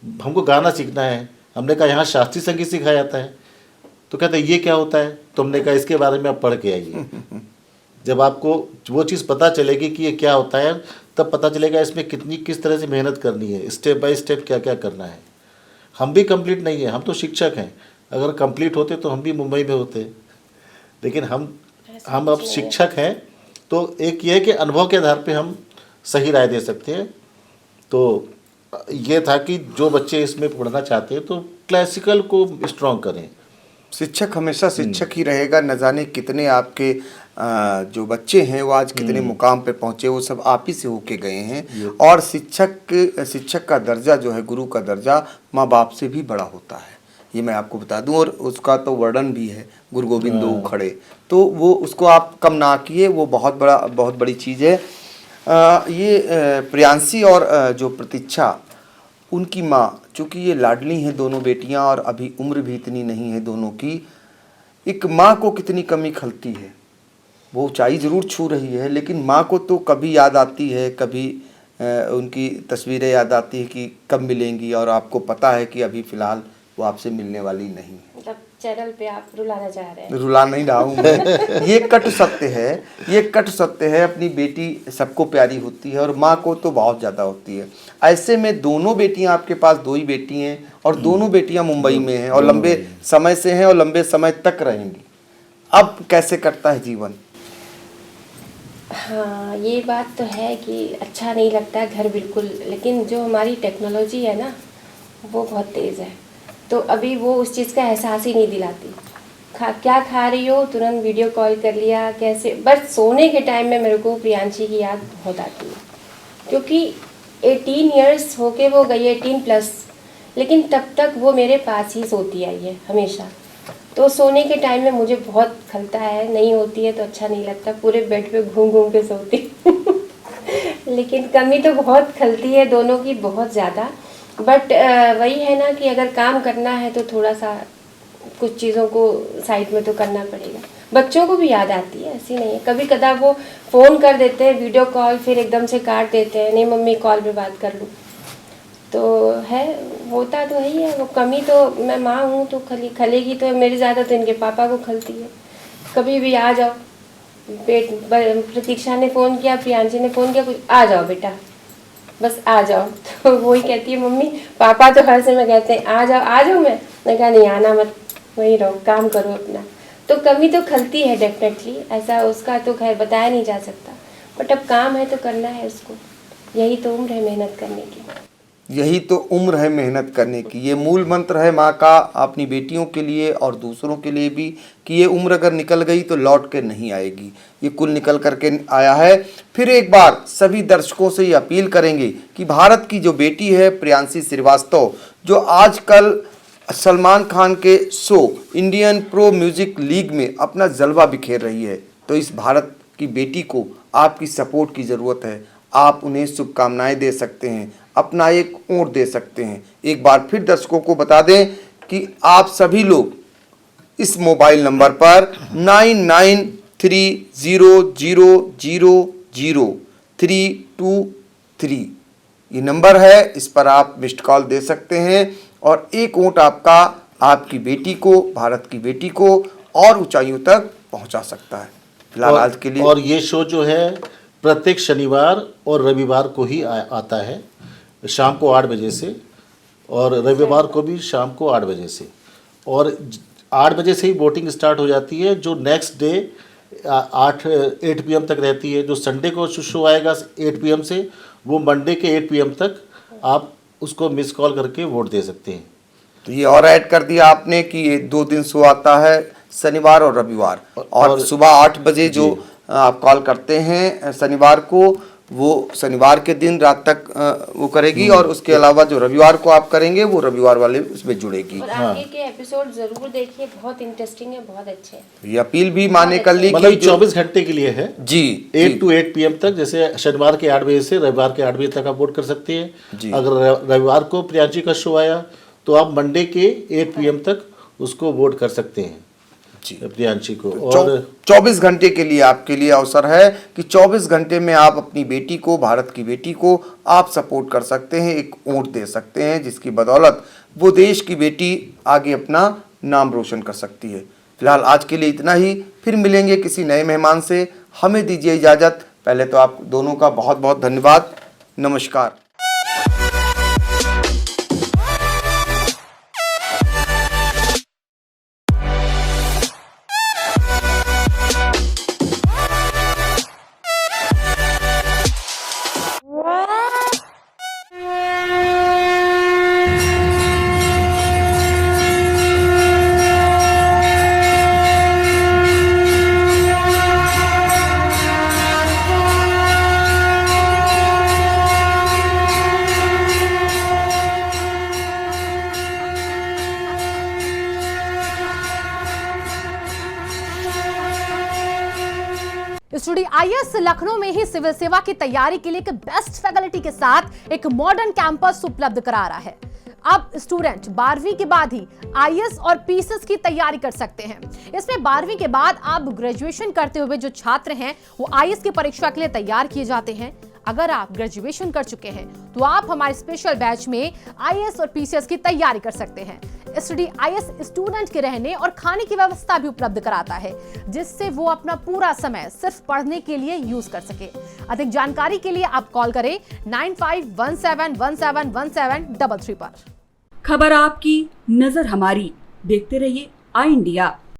Speaker 4: हमको गाना सीखना है। हमने कहा यहाँ शास्त्रीय संगीत सिखाया जाता है। तो कहते हैं ये क्या होता है? तो हमने कहा इसके बारे में आप पढ़ के आइए। जब आपको वो चीज़ पता चलेगी कि ये क्या होता है, तब पता चलेगा इसमें किस तरह से मेहनत करनी है, स्टेप बाय स्टेप क्या क्या करना है। हम भी कंप्लीट नहीं है, हम तो शिक्षक हैं। अगर कंप्लीट होते तो हम भी मुंबई में होते, लेकिन हम अब शिक्षक हैं। तो एक ये है कि अनुभव के आधार पे हम सही राय दे सकते हैं। तो ये था कि जो बच्चे इसमें पढ़ना चाहते हैं तो क्लासिकल को स्ट्रॉन्ग करें।
Speaker 3: शिक्षक हमेशा शिक्षक ही रहेगा। न जाने कितने आपके जो बच्चे हैं वो आज कितने मुकाम पे पहुँचे, वो सब आप ही से होके गए हैं। और शिक्षक का दर्जा जो है, गुरु का दर्जा माँ बाप से भी बड़ा होता है, ये मैं आपको बता दूं। और उसका तो वर्णन भी है, गुरु गोविंद उखड़े, तो वो उसको आप कम ना किए, वो बहुत बड़ी चीज़ है। ये प्रियांशी और जो प्रतीक्षा, उनकी माँ, चूँकि ये लाडली हैं दोनों बेटियां और अभी उम्र भी इतनी नहीं है दोनों की, एक माँ को कितनी कमी खलती है। वो ऊंचाई ज़रूर छू रही है, लेकिन माँ को तो कभी याद आती है, कभी उनकी तस्वीरें याद आती है कि कब मिलेंगी, और आपको पता है कि अभी फ़िलहाल वो आपसे मिलने वाली नहीं है।
Speaker 5: मतलब चैनल पे आप रुलाना चाह रहे हैं?
Speaker 3: रुला नहीं रहा हूँ मैं। ये कट सत्य है, ये कट सत्य है। अपनी बेटी सबको प्यारी होती है और माँ को तो बहुत ज़्यादा होती है। ऐसे में दोनों बेटियां, आपके पास 2 ही बेटी हैं और दोनों बेटियां मुंबई में हैं और लंबे समय से हैं और लंबे समय तक रहेंगी। अब कैसे कटता है जीवन?
Speaker 5: हाँ, ये बात तो है कि अच्छा नहीं लगता है घर बिल्कुल, लेकिन जो हमारी टेक्नोलॉजी है ना, वो बहुत तेज़ है। तो अभी वो उस चीज़ का एहसास ही नहीं दिलाती। क्या खा रही हो, तुरंत वीडियो कॉल कर लिया, कैसे। बस सोने के टाइम में मेरे को प्रियांशी की याद बहुत आती है, क्योंकि 18 इयर्स होके वो गई, 18+, लेकिन तब तक वो मेरे पास ही सोती आई है हमेशा। तो सोने के टाइम में मुझे बहुत खलता है, नहीं होती है तो अच्छा नहीं लगता, पूरे बेड पे घूम घूम के सोती लेकिन कमी तो बहुत खलती है दोनों की, बहुत ज़्यादा। बट वही है ना कि अगर काम करना है तो थोड़ा सा कुछ चीज़ों को साइड में तो करना पड़ेगा। बच्चों को भी याद आती है, ऐसी नहीं है। कभी कदा वो फ़ोन कर देते हैं वीडियो कॉल, फिर एकदम से काट देते हैं, नहीं मम्मी कॉल पे बात कर लूँ। तो है, होता तो ही है वो कमी। तो मैं माँ हूँ तो खलेगी तो मेरी ज़्यादा तो इनके पापा को खलती है। कभी भी आ जाओ, प्रतीक्षा ने फ़ोन किया, प्रियांशी ने फ़ोन किया, कुछ आ जाओ बेटा, बस आ जाओ। तो वही कहती है मम्मी, पापा तो हर समय कहते हैं आ जाओ। मैं कहा नहीं आना मत, वहीं रहो, काम करो अपना। तो कमी तो खलती है डेफिनेटली, ऐसा उसका तो खैर बताया नहीं जा सकता, बट अब काम है तो करना है उसको। यही तो उम्र है मेहनत करने की।
Speaker 3: यही तो उम्र है मेहनत करने की। ये मूल मंत्र है माँ का अपनी बेटियों के लिए और दूसरों के लिए भी कि ये उम्र अगर निकल गई तो लौट के नहीं आएगी। ये कुल निकल करके आया है। फिर एक बार सभी दर्शकों से ये अपील करेंगे कि भारत की जो बेटी है प्रियांशी श्रीवास्तव, जो आजकल सलमान खान के show Indian pro music league में अपना जलवा बिखेर रही है, तो इस भारत की बेटी को आपकी सपोर्ट की ज़रूरत है। आप उन्हें शुभकामनाएं दे सकते हैं, अपना एक वोट दे सकते हैं। एक बार फिर दर्शकों को बता दें कि आप सभी लोग इस मोबाइल नंबर पर 9930000323 ये नंबर है, इस पर आप मिस्ड कॉल दे सकते हैं और एक वोट आपका आपकी बेटी को, भारत की बेटी को और ऊंचाइयों तक पहुंचा सकता है। फिलहाल आज के लिए
Speaker 4: और ये शो जो है प्रत्येक शनिवार और रविवार को ही आता है शाम को 8 बजे से, और रविवार को भी शाम को 8 बजे से, और 8 बजे से ही वोटिंग स्टार्ट हो जाती है, जो नेक्स्ट डे 8 PM तक रहती है। जो संडे को शो आएगा 8 PM से, वो मंडे के 8 PM तक आप उसको मिस कॉल करके वोट दे सकते हैं।
Speaker 3: तो ये और ऐड कर दिया आपने कि ये 2 दिन शो आता है, शनिवार और रविवार, और सुबह 8 बजे जो आप कॉल करते हैं शनिवार को, वो शनिवार के दिन रात तक वो करेगी, और उसके अलावा जो रविवार को आप करेंगे वो रविवार वाले उसमें जुड़ेगी।
Speaker 5: और आगे के एपिसोड जरूर देखिए, बहुत इंटरेस्टिंग है, बहुत अच्छे हैं।
Speaker 3: ये अपील भी माने कर ली
Speaker 4: मतलब
Speaker 3: कि
Speaker 4: 24 घंटे के लिए है
Speaker 3: जी
Speaker 4: 8 to 8 PM तक। जैसे शनिवार के 8 बजे से रविवार के 8 बजे तक आप वोट कर सकते हैं। अगर रविवार को प्रियांशी का शो आया तो आप मंडे के 8 PM तक उसको वोट कर सकते हैं
Speaker 3: जी
Speaker 4: प्रियांशी को। और
Speaker 3: 24 घंटे के लिए आपके लिए अवसर है कि 24 घंटे में आप अपनी बेटी को, भारत की बेटी को आप सपोर्ट कर सकते हैं, एक वोट दे सकते हैं, जिसकी बदौलत वो देश की बेटी आगे अपना नाम रोशन कर सकती है। फिलहाल आज के लिए इतना ही, फिर मिलेंगे किसी नए मेहमान से। हमें दीजिए इजाज़त। पहले तो आप दोनों का बहुत बहुत धन्यवाद। नमस्कार।
Speaker 6: स्टूडियो आईएएस लखनऊ में ही सिविल सेवा की तैयारी के लिए एक बेस्ट फैकल्टी के साथ एक मॉडर्न कैंपस उपलब्ध करा रहा है। अब स्टूडेंट 12वीं के बाद ही आईएएस और पीसीएस की तैयारी कर सकते हैं। इसमें 12वीं के बाद आप ग्रेजुएशन करते हुए जो छात्र हैं वो आईएएस की परीक्षा के लिए तैयार किए जाते हैं। अगर आप ग्रेजुएशन कर चुके हैं तो आप हमारे स्पेशल बैच में आईएएस और पीसीएस की तैयारी कर सकते हैं। स्टूडियो आईएएस स्टूडेंट के रहने और खाने की व्यवस्था भी उपलब्ध कराता है, जिससे वो अपना पूरा समय सिर्फ पढ़ने के लिए यूज कर सके। अधिक जानकारी के लिए आप कॉल करें 9517171733 पर।
Speaker 7: खबर आपकी, नजर हमारी। देखते रहिए आई इंडिया।